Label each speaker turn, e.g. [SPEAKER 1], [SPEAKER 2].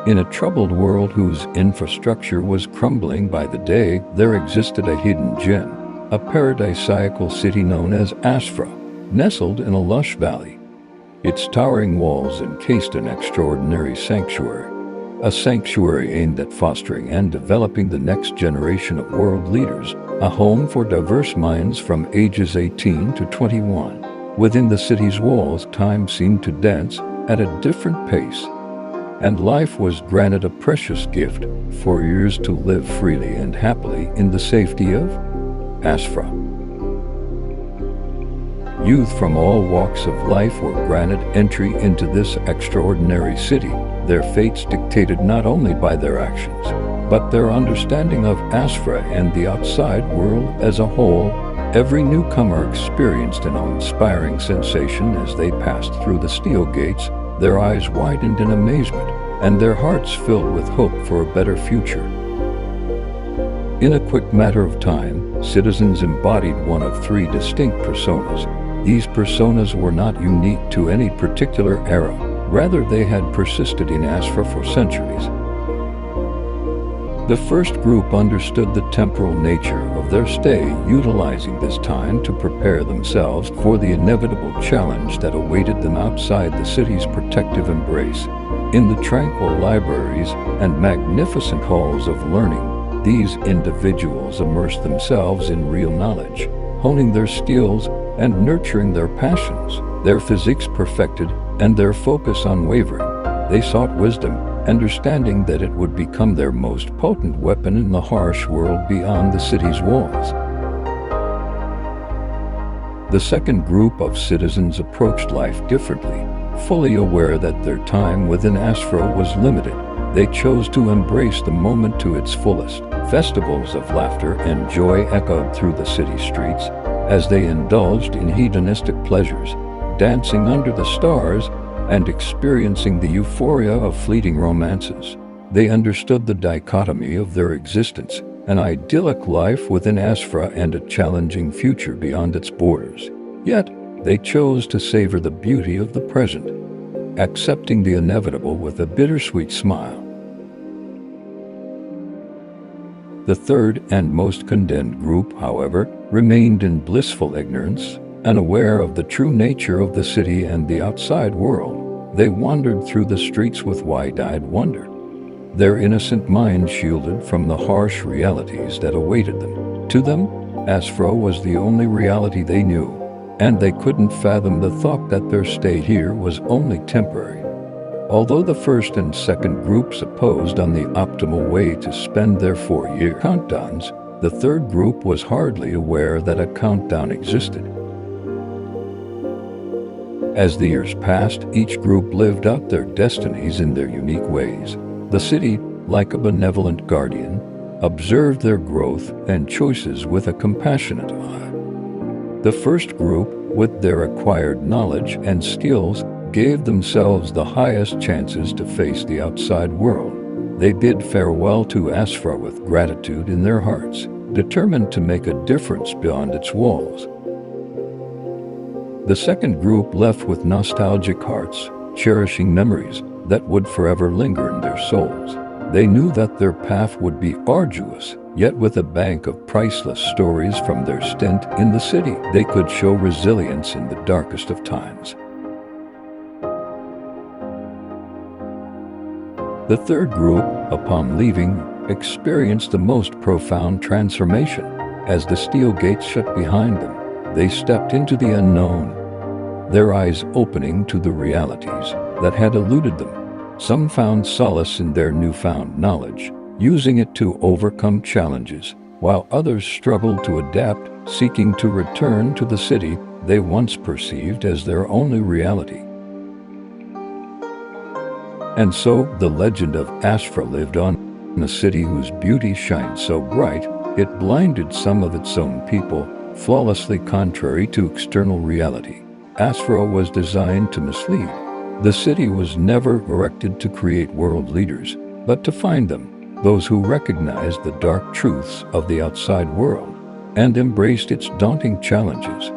[SPEAKER 1] In a troubled world whose infrastructure was crumbling by the day, there existed a hidden gem, a paradisiacal city known as Asfrah, nestled in a lush valley. Its towering walls encased an extraordinary sanctuary, a sanctuary aimed at fostering and developing the next generation of world leaders, a home for diverse minds from ages 18 to 21. Within the city's walls, time seemed to dance at a different pace, and life was granted a precious gift: 4 years to live freely and happily in the safety of Asfrah. Youth from all walks of life were granted entry into this extraordinary city, their fates dictated not only by their actions, but their understanding of Asfrah and the outside world as a whole. Every newcomer experienced an awe-inspiring sensation as they passed through the steel gates. Their eyes widened in amazement, and their hearts filled with hope for a better future. In a quick matter of time, citizens embodied one of 3 distinct personas. These personas were not unique to any particular era. Rather, they had persisted in Asfrah for centuries. The first group understood the temporal nature of their stay, utilizing this time to prepare themselves for the inevitable challenge that awaited them outside the city's protective embrace. In the tranquil libraries and magnificent halls of learning, these individuals immersed themselves in real knowledge, honing their skills and nurturing their passions, their physiques perfected and their focus unwavering. They sought wisdom, understanding that it would become their most potent weapon in the harsh world beyond the city's walls. The second group of citizens approached life differently, fully aware that their time within Asfrah was limited. They chose to embrace the moment to its fullest. Festivals of laughter and joy echoed through the city streets as they indulged in hedonistic pleasures, dancing under the stars and experiencing the euphoria of fleeting romances. They understood the dichotomy of their existence: an idyllic life within Asfrah and a challenging future beyond its borders. Yet, they chose to savor the beauty of the present, accepting the inevitable with a bittersweet smile. The third and most condemned group, however, remained in blissful ignorance, unaware of the true nature of the city and the outside world. They wandered through the streets with wide-eyed wonder, their innocent minds shielded from the harsh realities that awaited them. To them, Asfrah was the only reality they knew, and they couldn't fathom the thought that their stay here was only temporary. Although the first and second groups opposed on the optimal way to spend their 4-year countdowns, the third group was hardly aware that a countdown existed. As the years passed, each group lived out their destinies in their unique ways. The city, like a benevolent guardian, observed their growth and choices with a compassionate eye. The first group, with their acquired knowledge and skills, gave themselves the highest chances to face the outside world. They bid farewell to Asfrah with gratitude in their hearts, determined to make a difference beyond its walls. The second group left with nostalgic hearts, cherishing memories that would forever linger in their souls. They knew that their path would be arduous, yet with a bank of priceless stories from their stint in the city, they could show resilience in the darkest of times. The third group, upon leaving, experienced the most profound transformation. As the steel gates shut behind them, they stepped into the unknown, their eyes opening to the realities that had eluded them. Some found solace in their newfound knowledge, using it to overcome challenges, while others struggled to adapt, seeking to return to the city they once perceived as their only reality. And so, the legend of Asfrah lived on. In a city whose beauty shined so bright, it blinded some of its own people, flawlessly contrary to external reality. Asfrah was designed to mislead. The city was never erected to create world leaders, but to find them, those who recognized the dark truths of the outside world and embraced its daunting challenges.